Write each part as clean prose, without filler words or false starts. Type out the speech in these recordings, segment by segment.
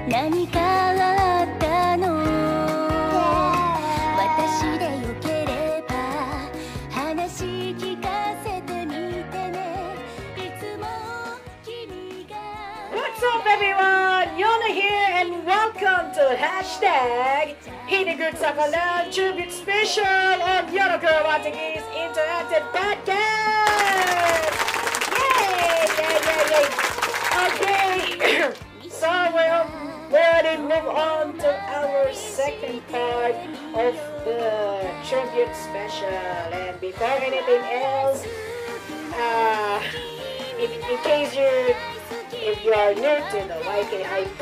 何かあったの私でよければ話聞かせてみてねいつも君が What's up everyone? Yona here and welcome to hashtag Hinigood Sakalan Tribute Special on Yona Kuromatoki's Interactive Podcast! Yay! Okay, so we're ready to move on to our second part of the Tribute Special. And before anything else, in case if you are new to the YKIP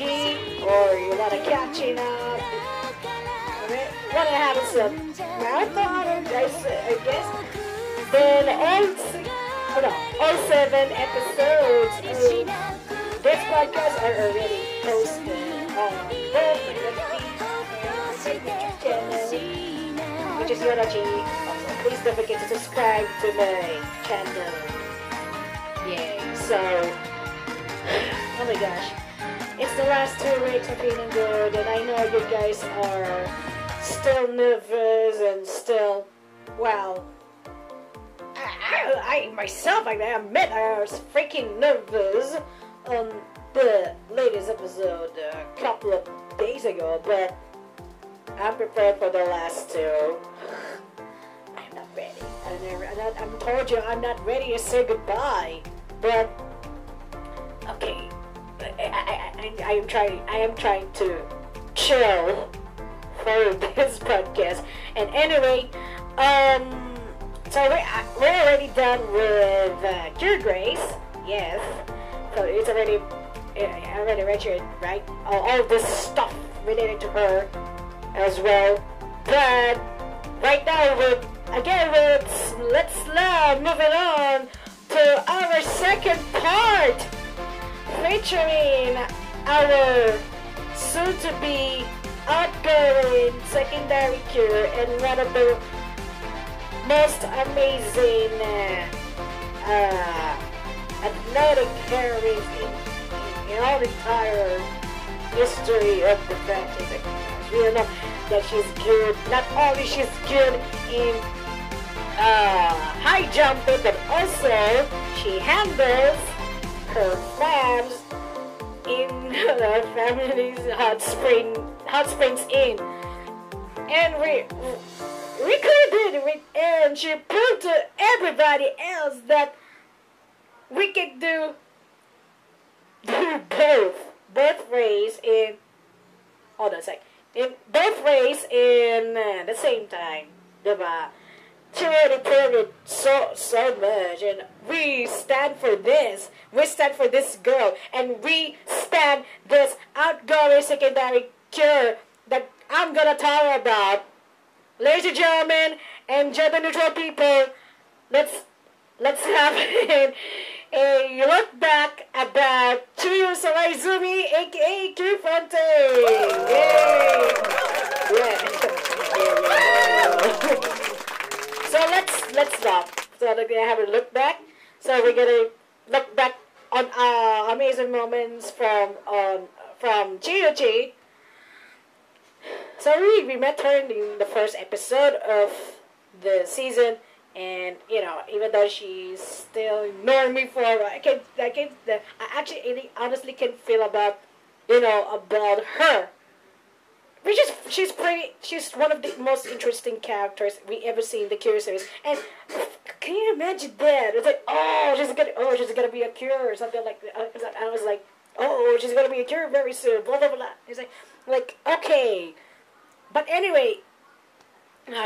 or you want to catching up, want to have some marathon, I guess, then all 7 episodes of this podcast are already posted on both my YouTube channel, which is Yona. Also, please don't forget to subscribe to my channel. Yay! So, oh my gosh, it's the last 2 weeks of feeling good, and I know you guys are still nervous and still, well, I myself, I admit I was freaking nervous on the latest episode a couple of days ago, but I'm prepared for the last 2. I'm not ready. I'm told you I'm not ready to say goodbye, but okay, I am trying to chill for this podcast. And anyway, so we're already done with Cure Grace. Yes, so it's already mentioned, right? All this stuff related to her as well. But right now, let's moving on to our second part, featuring our soon-to-be outgoing secondary cure and one of the most amazing athletic heroines in all the entire history of the franchise. We know that she's good. Not only she's good in high jumping, but also she handles her flames in her family's hot springs in, and we could do it, and she proved to everybody else that we can do both ways in both ways in the same time, diba? She already proved it so much, and we stand for this. We stand for this girl, and we stand this outgoing secondary cure that I'm gonna talk about. Ladies and gentlemen, and gender neutral people, let's have a look back about Chiyu Sawaizumi, aka Cure Fontaine. Yay! Yeah. So let's stop. So we're gonna have a look back. So we're gonna look back on amazing moments from Chiyu. So we met her in the first episode of the season, and even though she's still ignoring me for I actually honestly can feel about her. She's one of the most interesting characters we ever see in the Cure series. And can you imagine that? It's like, she's gonna be a Cure or something like that. I was like, she's gonna be a Cure very soon. Blah blah blah. It's like okay, but anyway,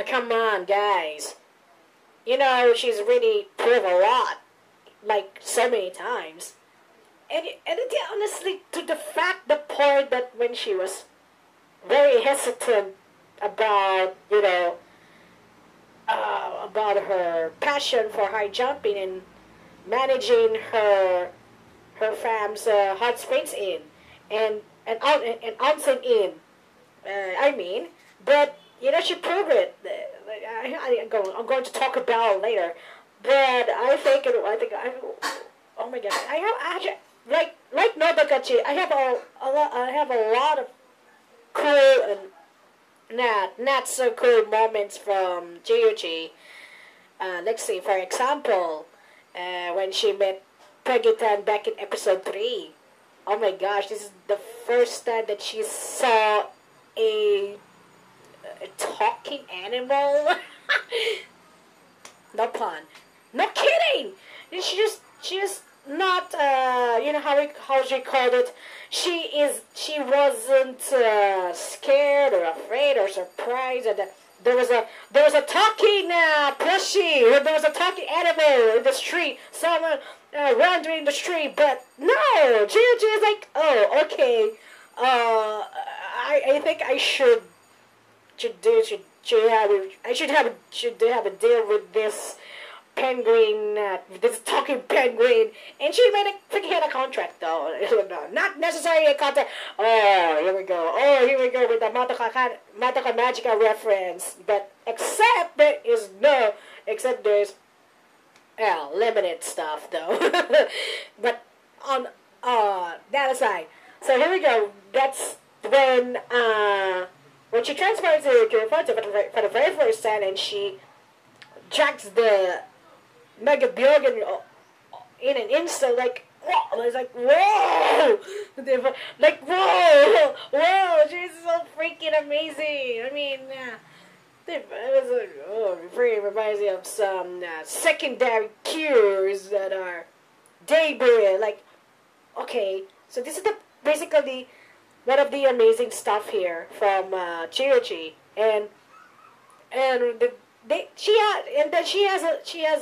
come on, guys. She's really proved a lot, like so many times, and honestly, to the point that when she was very hesitant about about her passion for high jumping and managing her fam's hot springs in and onsen in. But she proved it. I'm going to talk about it later. But oh my god, I like Nobakachi, I have a lot of cool and not so cool moments from Chiyuchi. Let's see, for example, when she met Peggy-tan back in episode 3. Oh my gosh, this is the first time that she saw a talking animal. No pun. No kidding! She just not, how she called it. She wasn't scared or afraid or surprised that there was a talking plushie. There was a talking animal in the street. Someone wandering in the street, but no, Gigi is like, oh, okay. I think I should have a deal with this penguin, this talking penguin, and she made a freaking contract though. Not necessarily a contract. Oh, here we go with the Madoka Magica reference. But except there's limited stuff though. But on that aside, so here we go. That's when she transfers to Cure Fontaine for the very first time, and she drags the Mega Byogen in an instant, like, whoa! It's like, whoa! Like, whoa! She's so freaking amazing. I mean, it was like, it really reminds me of some secondary cures that are daybreed. Like, okay, so this is basically one of the amazing stuff here from Chiyuchi, and she has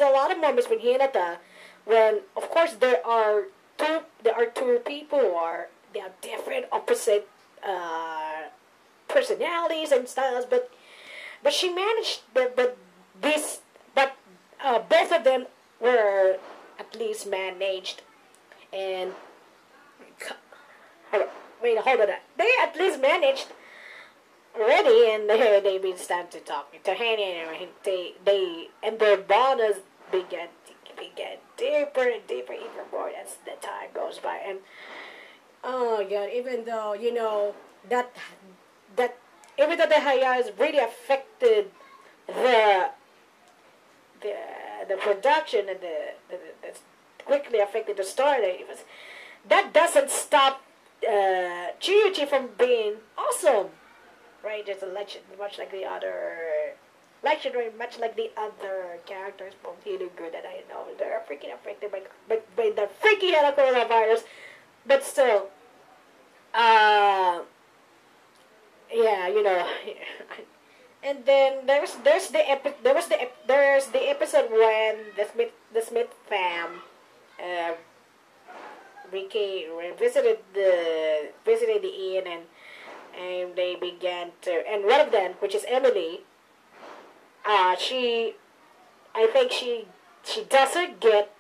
a lot of moments with Hinata, when of course there are two people they have different opposite personalities and styles, but she managed both of them were at least managed, and hold on. They at least managed already, and they been starting to talk to Hanny, and their bond has began deeper and deeper even more as the time goes by. And oh god, even though that even though the Hayas really affected the production and the quickly affected the story, that doesn't stop Chiyuchi from being awesome, right? There's a legend, much like the other characters from Hirugu that I know. They're freaking affected by the freaking coronavirus, but still, And then there's the episode when the Smith fam visited the inn, and they began to, and one of them, which is Emily, I think she doesn't get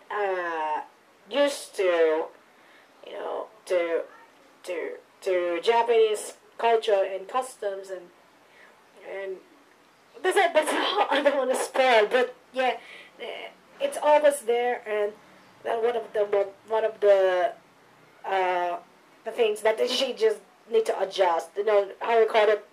used to Japanese culture and customs, and that's all. I don't want to spoil, but yeah, it's always there, and one of the things that she just need to adjust. How we call it.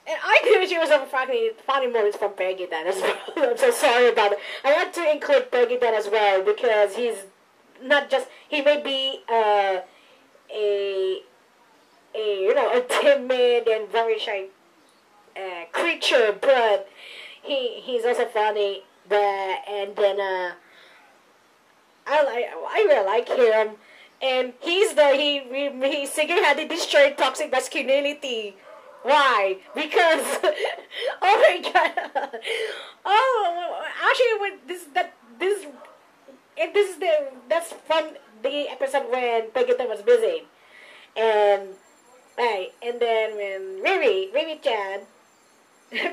And I think she was some funny moments from Peggy-tan as well. I'm so sorry about it. I had to include Peggy-tan as well, because he's not just, he may be a timid and very shy creature, but he's also funny. And then I really like him, and he single-handedly destroyed toxic masculinity. Why? Because oh my god! Oh, actually, that's from the episode when Peggy-tan was busy, and then when Riri-chan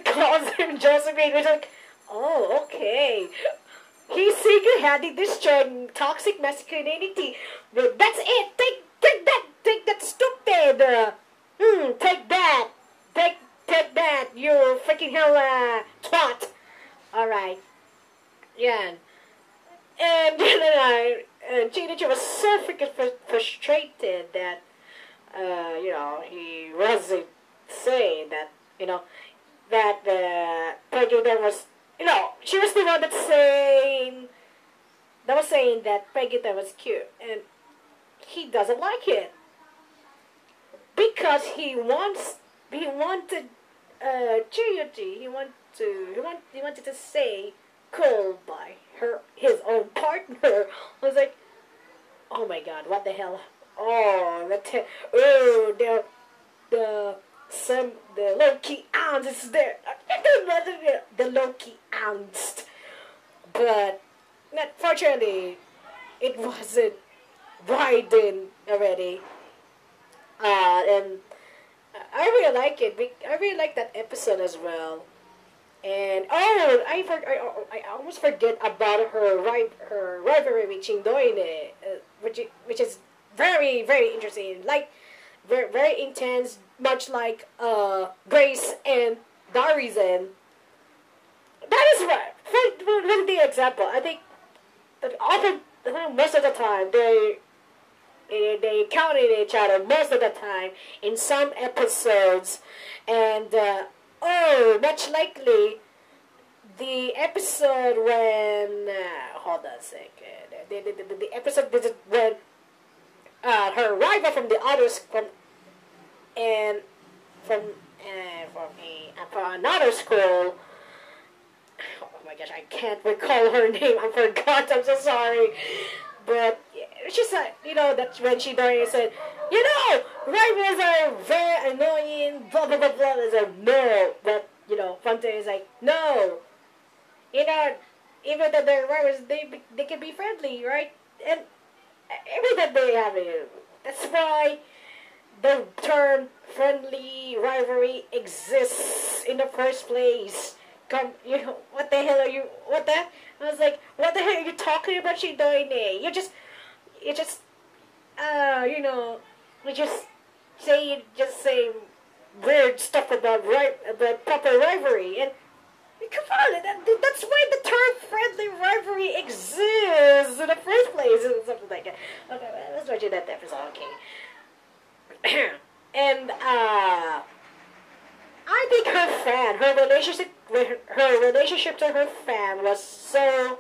calls him Josephine, we're like, oh, okay. He single-handedly destroyed toxic masculinity. That's it. Take that, stupid. Take that. Take that, you freaking hell twat. Alright. Yeah. And Chinichi was so freaking get frustrated that he wasn't saying that that Peggy was she was the one that was saying that Peggy was cute, and he doesn't like it because he wanted Chiyu. He wanted to say cool by his own partner. I was like, oh my god, what the hell? Oh, the low-key ounce is there. The low-key ounce. But fortunately, it wasn't widen already. And I really like it. I really like that episode as well. And I almost forget about her rivalry with Chindoine, which is very, very interesting. Like very, very intense, much like Grace and Darizen. That is right. For the example, I think that often most of the time they encounter each other most of the time in some episodes, and much likely the episode when hold on a second, the episode when her rival from the others from another school. Oh my gosh, I can't recall her name. I forgot. I'm so sorry. But she's like, that's when she said, rivals are very annoying. Blah blah blah blah. I said no, but Fontaine is like no. Even though they're rivals, they can be friendly, right? And even that they have it. That's why the term friendly rivalry exists in the first place. What the hell are you? What the? I was like, what the hell are you talking about? Shidoine? You just say weird stuff about proper rivalry, and come on, that's why the term friendly rivalry exists in the first place, and something like that. Okay, let's watch that episode. Okay, and I think her relationship to her fan was so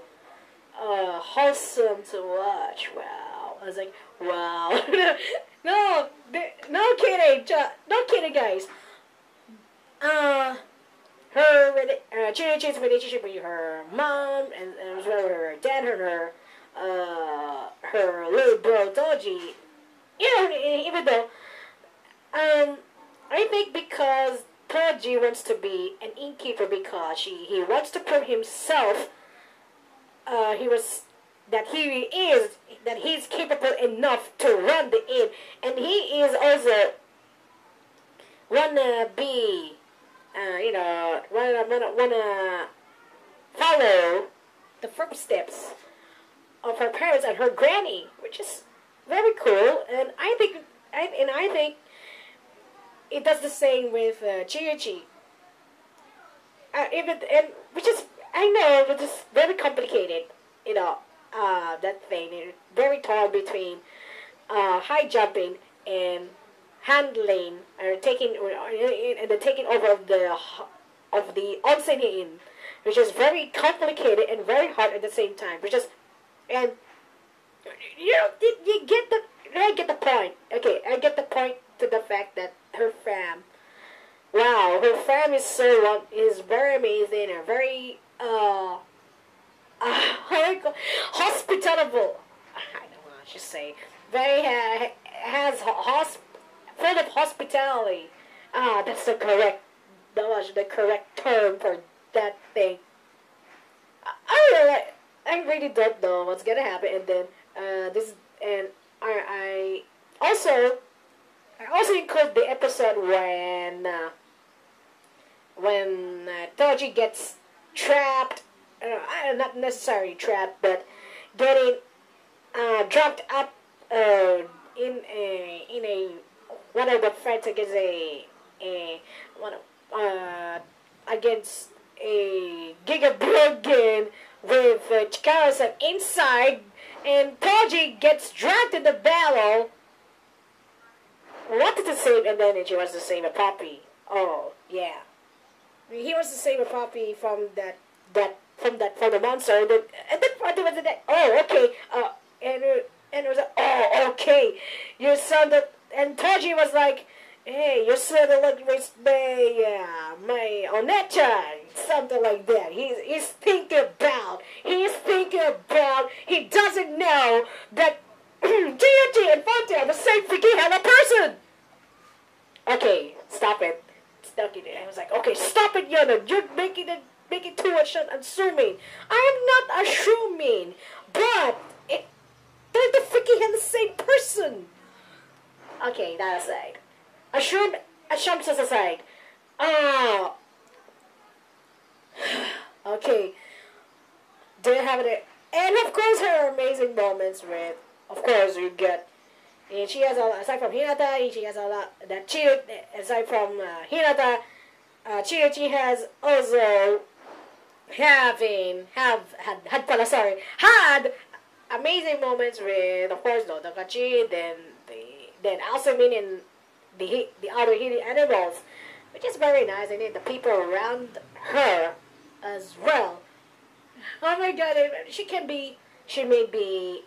wholesome to watch. Wow, I was like, wow. no kidding, guys. Chiyo's relationship with her mom and as well with her dad and her little bro Doji. Even though I think because Toji wants to be an innkeeper because he wants to prove himself. That he's capable enough to run the inn, and he is also wanna follow the footsteps of her parents and her granny, which is very cool. And I think it does the same with Chiyochi. Which is, I know, but it's very complicated. That thing, very tall between high jumping and handling or taking over of the onsen inn, which is very complicated and very hard at the same time. I get the point. Okay, I get the point to the fact that her fam is very amazing and very hospitable. I don't know what I should say. Very full of hospitality. That's the correct term for that thing. I really don't know what's gonna happen, and then I also include the episode when Toji gets trapped. Not necessarily trapped, but getting dropped up in a one of the friends against against a Giga Brogan with Chikara-san inside and Toji gets dragged to the battle, wanted to save, and then she wants to save a puppy. Oh, yeah. He wants to save a puppy from from the monster, and then was that. Oh, okay. And it was like, oh, okay. Your son, and Toji was like, hey, your son look my Oneta, something like that. He's thinking about. He doesn't know that Chiyu and Fontaine are the same freaking hell of person. Okay, stop it. I was like, okay, stop it, Yona. You're making it too much assuming. I am not assuming, but they're the freaking hell the same person. Okay, that aside. Assumptions aside. Okay. Do you have it? And of course, her amazing moments with, of course, you get. And she has a lot, aside from Hinata, she has a lot, that Chiyu, aside from Hinata, Chiyu has also had amazing moments with, of course, Notokachi, then Alsamin and the other hidden animals, which is very nice, and then the people around her as well. Oh my god, she may be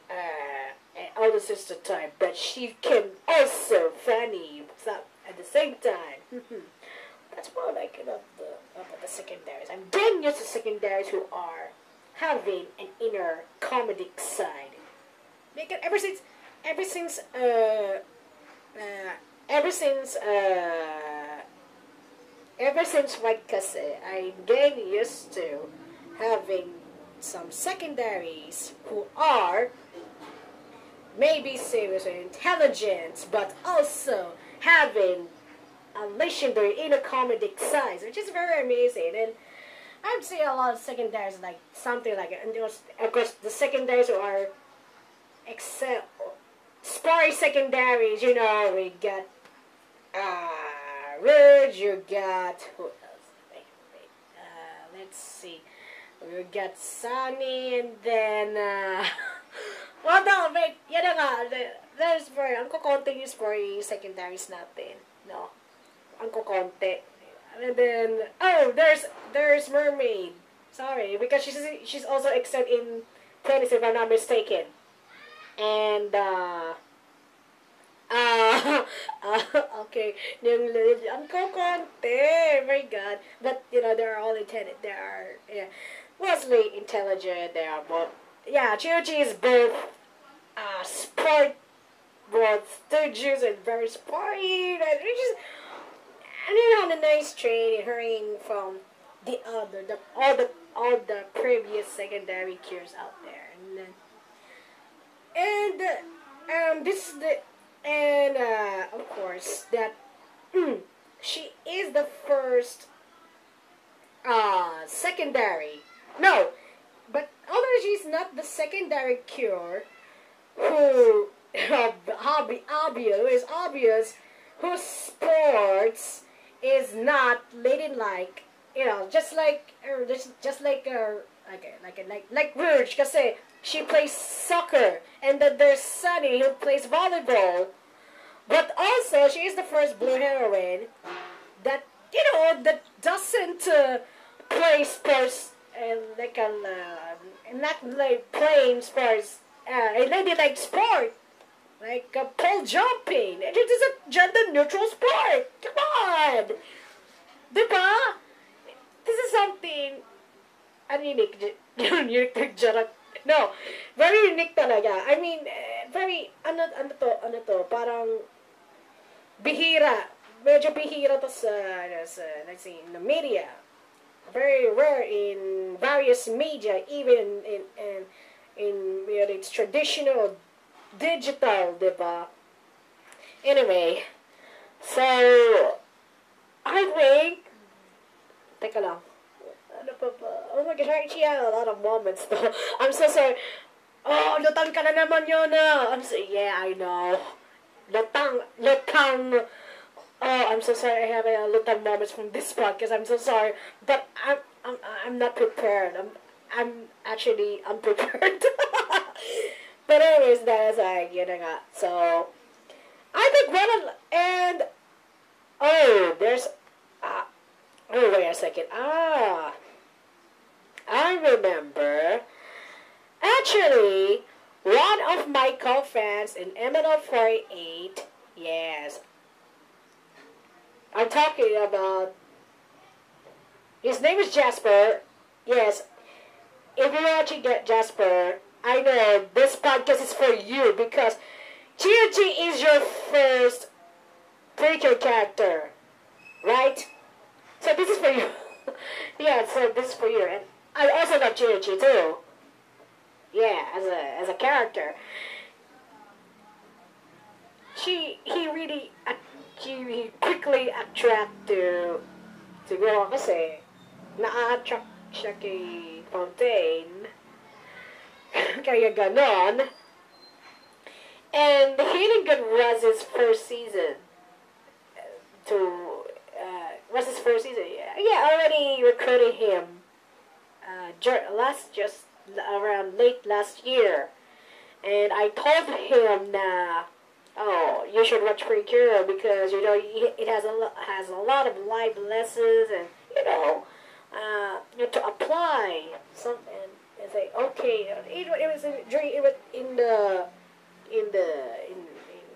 an older sister type, but she can also funny at the same time. That's more like about the secondaries. I'm getting used to secondaries who are having an inner comedic side. Because ever since Waikase, I'm getting used to having some secondaries who are maybe seriously intelligent, but also having unleashing their inner comedic side, which is very amazing. And I've seen a lot of secondaries like something like it. And of course, the secondaries who are sporty secondaries, we got Rouge, you got who else? Let's see. We got Sunny, and then well, no, wait, yan na nga. There's ang kukonti yung sporty secondaries natin. No, ang kukonti. And then there's Mermaid. Sorry, because she's also excelled in tennis, if I'm not mistaken. And okay, ang kukonti. My God, but they're all intended. They are mostly intelligent. They are both. Yeah, Chiyu is both sport, both studious and very sporty. And on a nice train and hurrying from all the previous secondary cures out there, of course that she is the first secondary. No, but although she's not the secondary cure, who is obvious, whose sports is not ladylike, just like Rouge, kasi she plays soccer, and then there's Sunny who plays volleyball, but also she is the first blue heroine that that doesn't play sports and not like playing sports, a ladylike sport. Like pole jumping. It is a gender-neutral sport. Come on! Diba? This is something unique. No, very unique talaga. I mean, very, ano to, parang bihira. Medyo bihira to sa let's see, in the media. Very rare in various media, even in its traditional digital, diba? Anyway, so I think, teka lang, ano pa ba? Oh my gosh, she had a lot of moments though. I'm so sorry. Oh, lutang ka na naman, Yona. Yeah, I know. Lutang. Oh, I'm so sorry. I have a lutang moments from this podcast. I'm so sorry, but I'm not prepared. I'm actually unprepared. But anyways, that is like, yun na nga. So, I think and, oh, there's, oh, wait a second. I remember, actually, one of my co-fans in MNO48, yes, I'm talking about, his name is Jasper. Yes, if you're watching Jasper, I know this podcast is for you because Chiyu is your first preacher character, right? So this is for you. Yeah, so this is for you. And I also love Chiyu too. Yeah, as a character. He quickly attract to siguro kasi na-attract siya kay Fontaine. Kaya ganon. And the Healing Good was his first season. Was his first season? Yeah, already recruited him. Just around late last year, and I told him na, oh, you should watch Cure because it has a lot of live lessons and you have to apply something. And say okay, it was in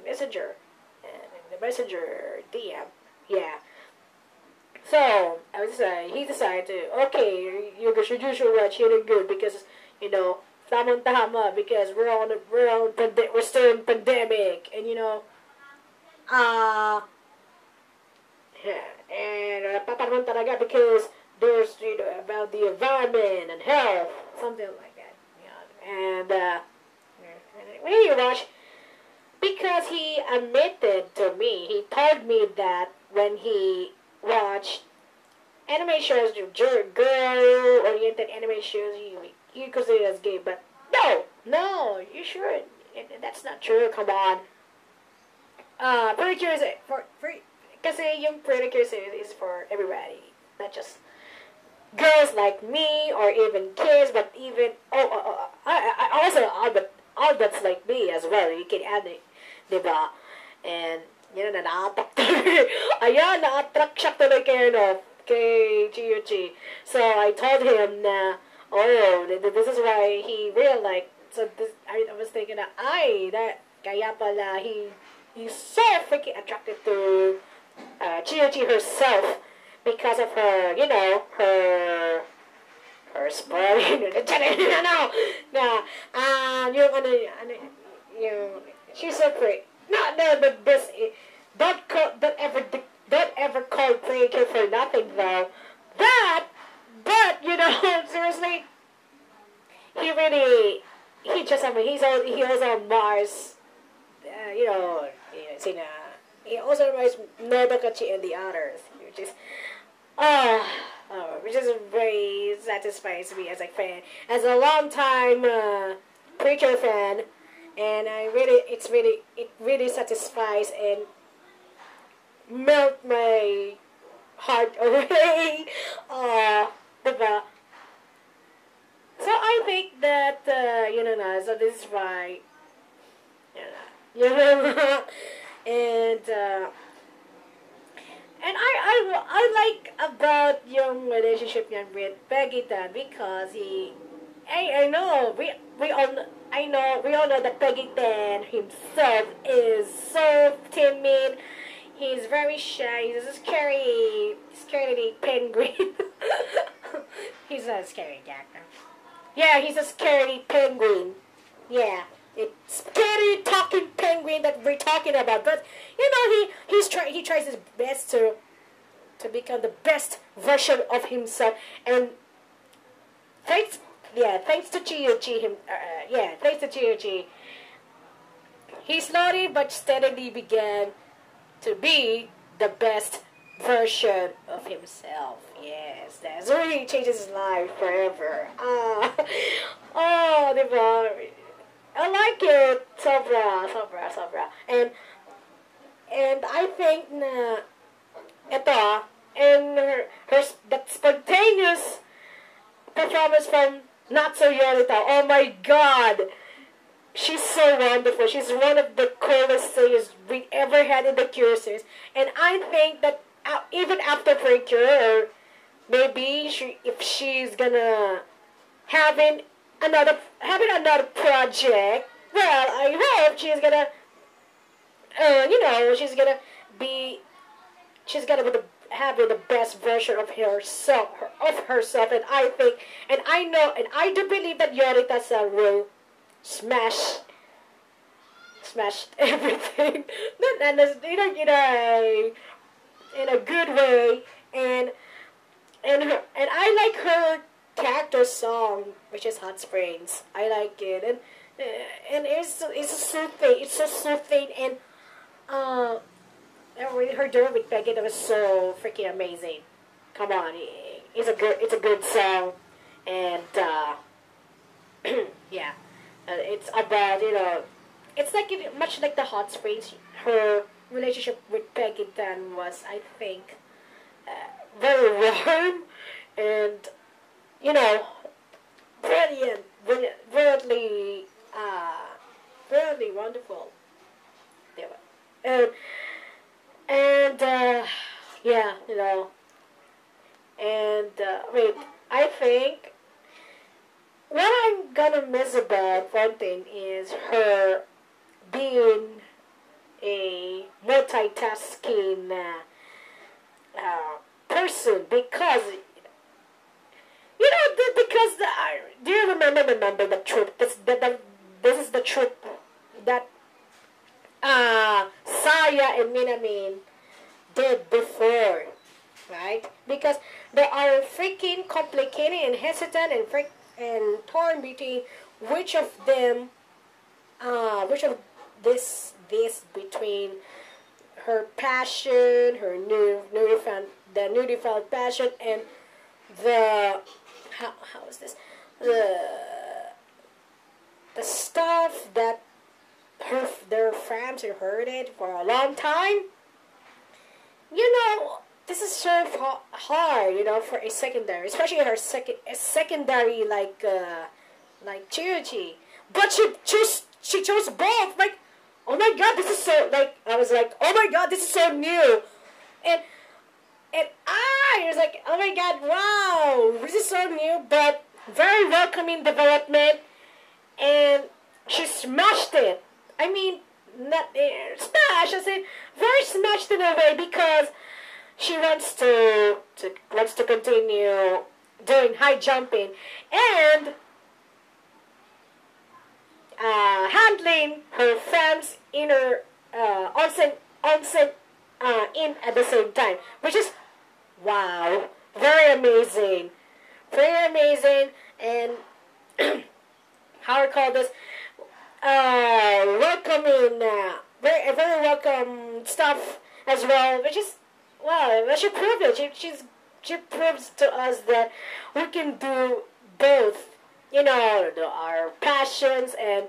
Messenger and in the Messenger DM, yeah. So he decided to you should watch Healing Good because tamang tama because we're still in pandemic and and paparamon talaga because there's about the environment and health, something like that. And when you watch, because he admitted to me, he told me that when he watch anime shows, girl-oriented anime shows, you consider it as gay, but no, you shouldn't. That's not true. Come on. Pretty Cure is kasi yung Pretty Cure is for everybody, not just girls like me or even kids, but even I also all that's like me as well. You can add it, diba? And na-attract ayan, na-attract siya tuloy kay Chiyu. So I told him na, this is why he really like, so this, I was thinking that kaya pala he's so freaking attracted to Chiyu herself because of her, her spoiling, she's so pretty. No, but this, don't ever call Playcare for nothing though. But seriously, he also on Mars, he also admires Nobakachi and the others, which is very satisfies me as a fan, as a long time Preacher fan. And it really satisfies and melt my heart away. Diba? So I think that so this is why and I like about yung relationship niya with Peggy-tan because I know we all know that Peggy-tan himself is so timid. He's very shy. He's a scary penguin. He's not a scary character. Yeah, he's a scary penguin. Yeah, it's scary talking penguin that we're talking about. But he tries his best to become the best version of himself. And thanks to Chiyu, he slowly but steadily began to be the best version of himself. Yes, that's really changes his life forever. Diba? I like it, sobra. And I think na ito, and that spontaneous performance from Natsu Yorita. Oh my God! she's so wonderful. She's one of the coolest singers we ever had in the Cure series. And I think that even after Precure, maybe if she's gonna having another project, well, I hope she's gonna, she's gonna be having the best version of herself, and I think, and I know, and I do believe that Yorita-san will smash everything, and in a good way, and I like her character song, which is Hot Springs. I like it, and it's soothing. It's so soothing, and her duo with Peggy, that was so freaking amazing. Come on, it's a good song, and yeah, it's about it's like much like the Hot Springs. Her relationship with Peggy then was, I think, very warm and brilliant, brilliantly, brilliantly wonderful. And yeah, and wait, I think what I'm gonna miss about Fontaine is her being a multitasking person, because do you remember the trip? This is the trip that Saya and Minamin did before, right? Because they are freaking complicated and hesitant and torn between which of this between her passion, her newfound passion, and the how is this, the stuff that their fans have heard it for a long time. This is so hard, for a secondary, especially her secondary like Chiyu. But she chose both. Like, oh my god, this is so, I was like, oh my god, this is so new, and I was like, oh my god, wow, this is so new, but very welcoming development, and she smashed it. I mean, not smash, I said, very smashed in a way, because she wants to continue doing high jumping and handling her fans' inner onsen in at the same time, which is wow, very amazing, and how I call this, welcoming, very welcome stuff as well, which is wow. She proved it. She proves to us that we can do both. Our passions and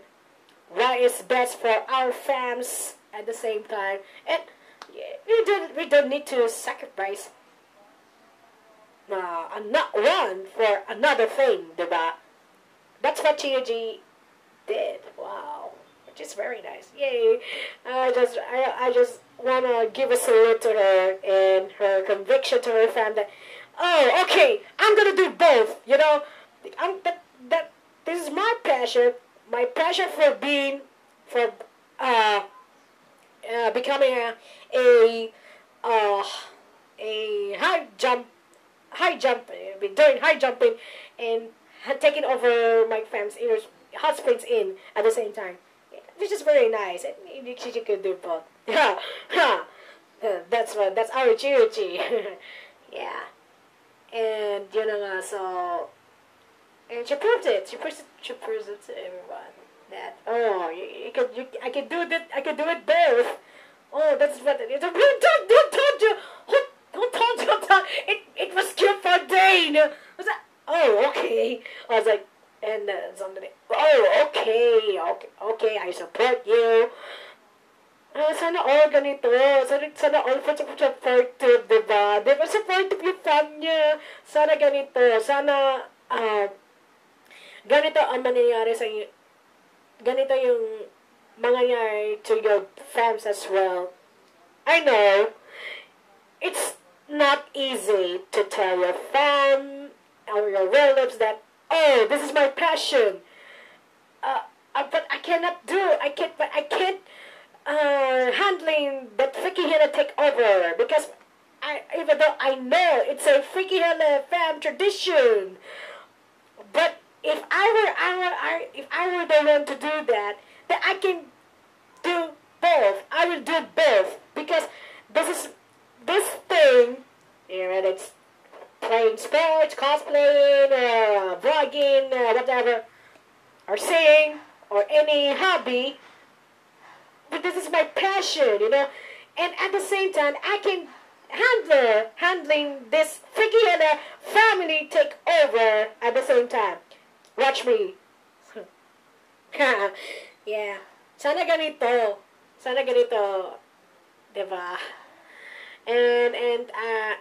what is best for our fans at the same time, and we don't need to sacrifice not one for another thing, diba? That's what Chiyu did. Wow, which is very nice. Yay! I just wanna give a salute to her and her conviction to her fan that, oh, okay, I'm gonna do both. This is my passion. My passion for becoming a doing high jumping and taking over my fans' ears, hot springs in at the same time, which is very nice. And she could do both. Yeah, that's our Chiyu. Yeah, and so. And she proved it. She proves it to everyone that I can do that. I can do it both. Oh, that's what it is. Who told you? Who told you? It was Cure Fontaine. Was that? Oh, okay. I was like, and somebody. Oh, okay. I support you. Sana all ganito. Sana all supportive, diba? Diba supportive yung fan niya. Sana ganito. Sana ganito ang mangyayari ganito yung mangyayari to your fans as well. I know, it's not easy to tell your fan or your relatives that, oh, this is my passion. But I cannot I can't handling that freaky hella take over because even though I know it's a freaky hella fan tradition, but if I were the one to do that, then I can do both. I will do both because this thing, whether it's playing sports, cosplaying, vlogging, whatever, or singing, or any hobby. But this is my passion, and at the same time, I can handling this freaky family take over at the same time. Watch me. Yeah. Sana ganito, diba? And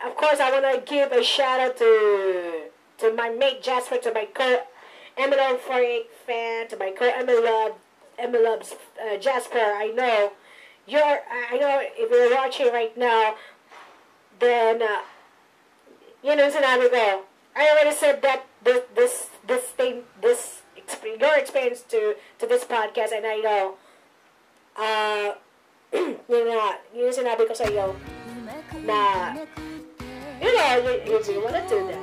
of course, I wanna give a shout out to my mate Jasper, to my co-MLB fan, to my co-MLB's Jasper. I know if you're watching right now, then sinabi ko. I already said that this thing, your experience to this podcast, and I know, yun sinabi ko sa iyo na, if you wanna do that,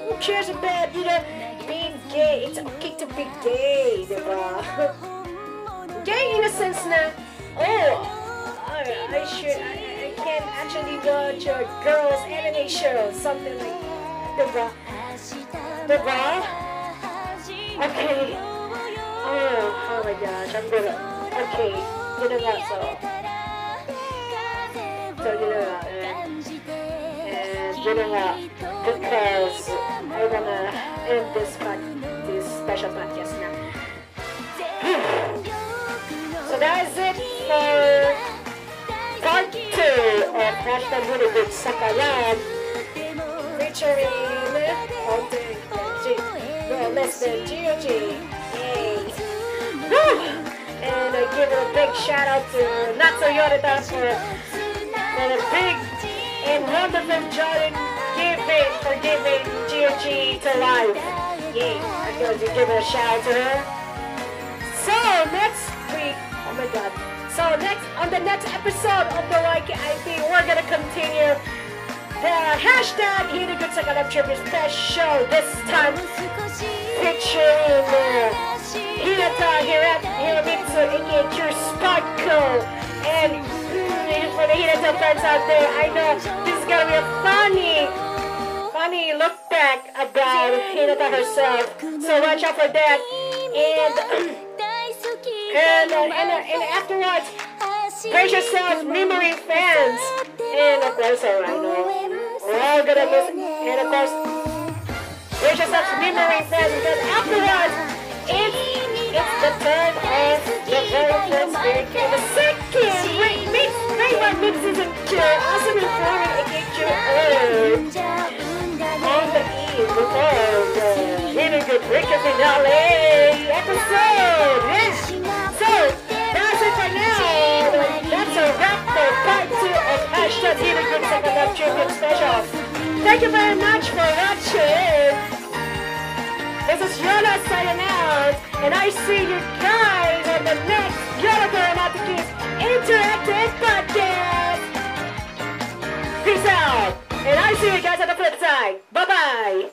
who cares about, being gay? It's okay to be gay, diba? Gay in a sense na, I can actually watch a girls anime show, something like that, diba? Okay. Oh my gosh, okay, nga, so nga, because I wanna end this special podcast now. So that is it for part 2 of Hashtag Really Good Sakalan, featuring Fontaine, less than GOG. Yay! Woo! And I give a big shout out to Natsu Yorita for the big and wonderful job for giving GOG to life. Yay! I'm going to give a shout out to her. So next week, oh my god. So on the next episode of the YKIP, we're gonna continue the hashtag Really Good Sakalan Tribute Special. This time featuring Hiromitsu, aka Cure Sparkle. And for the Hinata fans out there, I know this is gonna be a funny look back about Hinata herself. So watch out for that. And afterwards, brace yourself, memory fans. And of course, I know we're all gonna miss. And of course, brace yourself, memory fans, because afterwards, it's the turn of the very first week and the second mix season 2, also performing against Cure on the eve before the Really Good Breaker finale episode. Yeah. So that's it for now. That's a wrap for part 2 of hashtag Really Good Sakalan Tribute Special. Thank you very much for watching. This is Yona signing out, and I see you guys on the next Kuromatoki Interactive Podcast. Peace out, and I see you guys on the flip side. Bye-bye.